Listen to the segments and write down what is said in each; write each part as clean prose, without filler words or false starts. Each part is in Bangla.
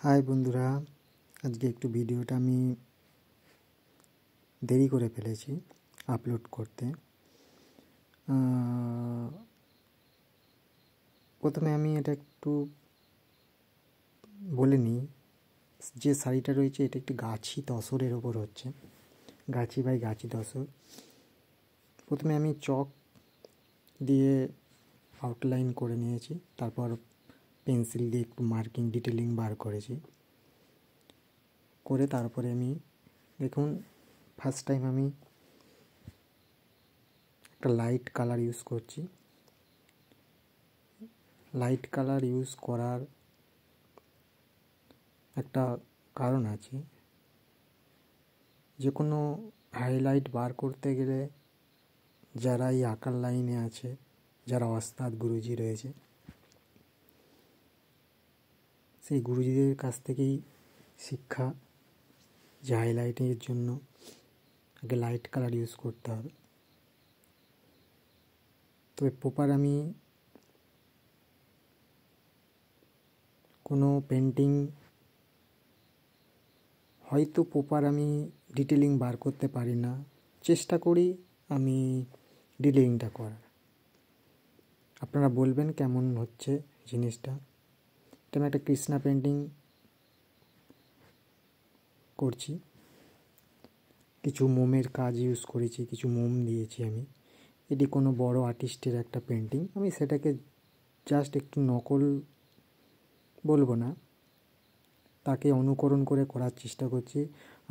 হাই বন্ধুরা, আজকে একটু ভিডিওটা আমি দেরি করে ফেলেছি আপলোড করতে। প্রথমে আমি এটা একটু বলে নিই, যে শাড়িটা রয়েছে এটা একটি গাছি তসরের ওপর হচ্ছে, গাছি বাই গাছি তসর। প্রথমে আমি চক দিয়ে আউটলাইন করে নিয়েছি, তারপর পেন্সিল দিয়ে একটু মার্কিং ডিটেলিং বার করেছি, করে তারপরে আমি দেখুন ফার্স্ট টাইম আমি একটা লাইট কালার ইউজ করছি। লাইট কালার ইউজ করার একটা কারণ আছে, যে কোনো হাইলাইট বার করতে গেলে যারা এই আঁকার লাইনে আছে, যারা ওস্তাদ গুরুজি রয়েছে, সেই গুরুজিদের কাছ থেকেই শিক্ষা যে হাইলাইটিংয়ের জন্য আগে লাইট কালার ইউজ করতে হবে। তবে প্রপার আমি কোনো পেন্টিং হয়তো প্রপার আমি ডিটেলিং বার করতে পারি না, চেষ্টা করি আমি ডিটেলিংটা করার। আপনারা বলবেন কেমন হচ্ছে জিনিসটা। এটা আমি একটা কৃষ্ণা পেন্টিং করছি, কিছু মোমের কাজ ইউজ করেছি, কিছু মোম দিয়েছি আমি। এটি কোনো বড় আর্টিস্টের একটা পেন্টিং, আমি সেটাকে জাস্ট একটু নকল বলবো না, তাকে অনুকরণ করে করার চেষ্টা করছি।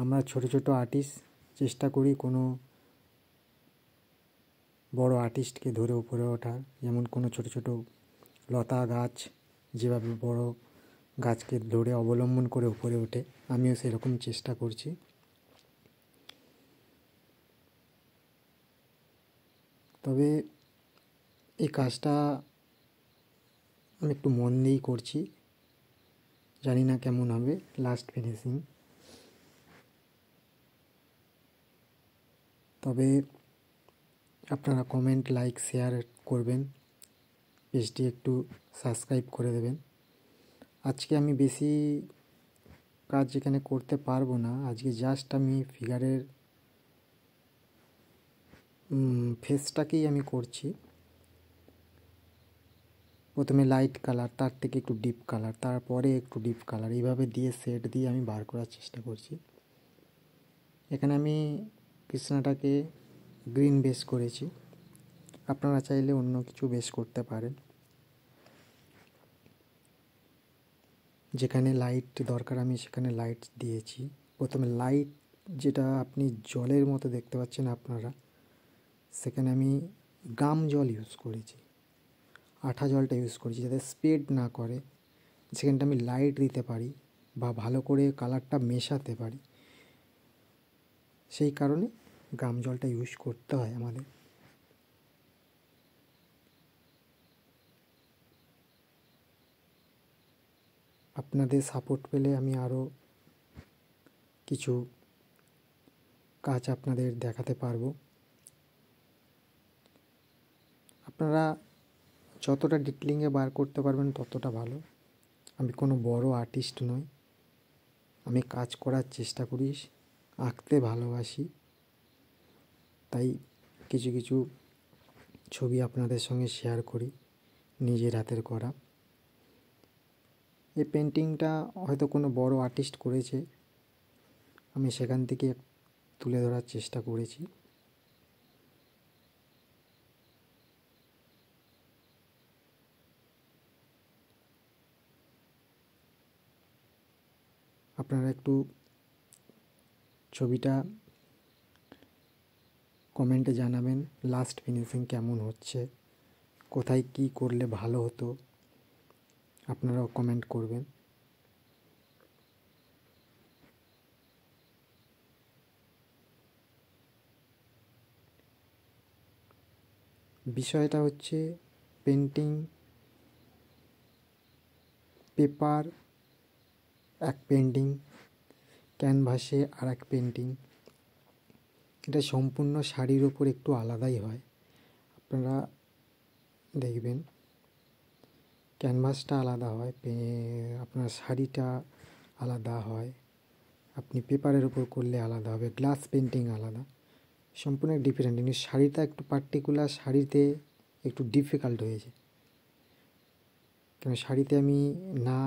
আমরা ছোট ছোট আর্টিস্ট চেষ্টা করি কোনো বড় আর্টিস্টকে ধরে উপরে ওঠার, যেমন কোনো ছোট ছোট লতা গাছ যেভাবে বড় গাছকে ধরে অবলম্বন করে উপরে ওঠে, আমিও সেরকম চেষ্টা করছি। তবে এই কাজটা আমি একটু মন দিয়েই করছি, জানি না কেমন হবে লাস্ট ফিনিশিং। তবে আপনারা কমেন্ট, লাইক, শেয়ার করবেন, পেজটি একটু সাবস্ক্রাইব করে দেবেন। আজকে আমি বেশি কাজ এখানে করতে পারবো না, আজকে জাস্ট আমি ফিগারের ফেসটাকেই আমি করছি। প্রথমে লাইট কালার, তার থেকে একটু ডিপ কালার, তারপরে একটু ডিপ কালার, এইভাবে দিয়ে সেট দিয়ে আমি বার করার চেষ্টা করছি। এখানে আমি কৃষ্ণাটাকে গ্রিন বেস করেছি, আপনারা চাইলে অন্য কিছু বেস করতে পারেন। যেখানে লাইট দরকার আমি সেখানে লাইট দিয়েছি। প্রথমে লাইট যেটা আপনি জলের মতো দেখতে পাচ্ছেন আপনারা, সেখানে আমি গাম জল ইউজ করেছি, আঠা জলটা ইউজ করেছি, যাতে স্প্রেড না করে, সেখানটা আমি লাইট দিতে পারি বা ভালো করে কালারটা মেশাতে পারি, সেই কারণে গাম জলটা ইউজ করতে হয় আমাদের। আপনাদের সাপোর্ট পেলে আমি আরও কিছু কাজ আপনাদের দেখাতে পারবো। আপনারা যতটা ডিটেলিংয়ে বার করতে পারবেন ততটা ভালো। আমি কোনো বড় আর্টিস্ট নই, আমি কাজ করার চেষ্টা করি, আঁকতে ভালোবাসি, তাই কিছু কিছু ছবি আপনাদের সঙ্গে শেয়ার করি নিজের হাতের করা। এই পেন্টিংটা হয়তো কোনো বড় আর্টিস্ট করেছে, আমি সেখান থেকে তুলে ধরার চেষ্টা করেছি। আপনারা একটু ছবিটা কমেন্টে জানাবেন লাস্ট ফিনিশিং কেমন হচ্ছে, কোথায় কি করলে ভালো হতো, আপনারাও কমেন্ট করবেন। বিষয়টা হচ্ছে পেন্টিং, পেপার এক পেন্টিং, ক্যানভাসে আর এক পেন্টিং, এটা সম্পূর্ণ শাড়ির ওপর একটু আলাদাই হয়। আপনারা দেখবেন ক্যানভাসটা আলাদা হয়, আপনার শাড়িটা আলাদা হয়, আপনি পেপারের উপর করলে আলাদা হবে, গ্লাস পেন্টিং আলাদা, সম্পূর্ণ ডিফারেন্ট। কিন্তু শাড়িটা একটু পার্টিকুলার, শাড়িতে একটু ডিফিকাল্ট হয়েছে, কেন শাড়িতে আমি না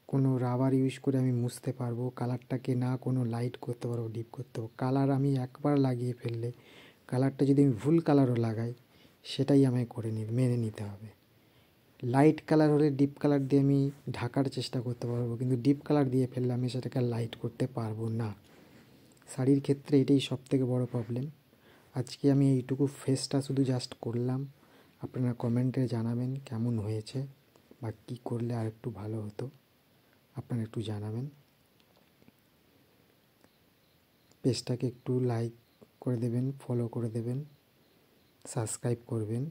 কোনো রাবার ইউজ করে আমি মুছতে পারবো, কালারটাকে না কোনো লাইট করতে পারবো, ডিপ করতে পারবো। কালার আমি একবার লাগিয়ে ফেললে কালারটা যদি আমি ভুল কালারও লাগাই সেটাই আমায় মেনে নিতে হবে। লাইট কালার হলে ডিপ কালার দিয়ে আমি ঢাকার চেষ্টা করতে পারবো, কিন্তু ডিপ কালার দিয়ে ফেললে আমি সেটাকে লাইট করতে পারবো না। শাড়ির ক্ষেত্রে এটাই সবথেকে বড় প্রবলেম। আজকে আমি এইটুকু ফেসটা শুধু জাস্ট করলাম, আপনারা কমেন্টে জানাবেন কেমন হয়েছে বা কী করলে আর একটু ভালো হতো, আপনারা একটু জানাবেন। পেজটাকে একটু লাইক করে দেবেন, ফলো করে দেবেন, সাবস্ক্রাইব করবেন।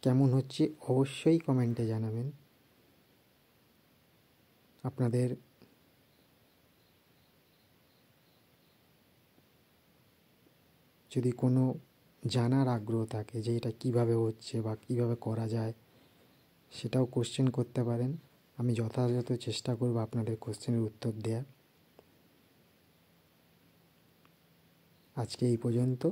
কেমন হচ্ছে অবশ্যই কমেন্টে জানাবেন। আপনাদের যদি কোনো জানার আগ্রহ থাকে যে এটা কীভাবে হচ্ছে বা কীভাবে করা যায়, সেটাও কোশ্চেন করতে পারেন। আমি যথাযথ চেষ্টা করব আপনাদের কোশ্চেনের উত্তর দেওয়ার। আজকে এই পর্যন্ত।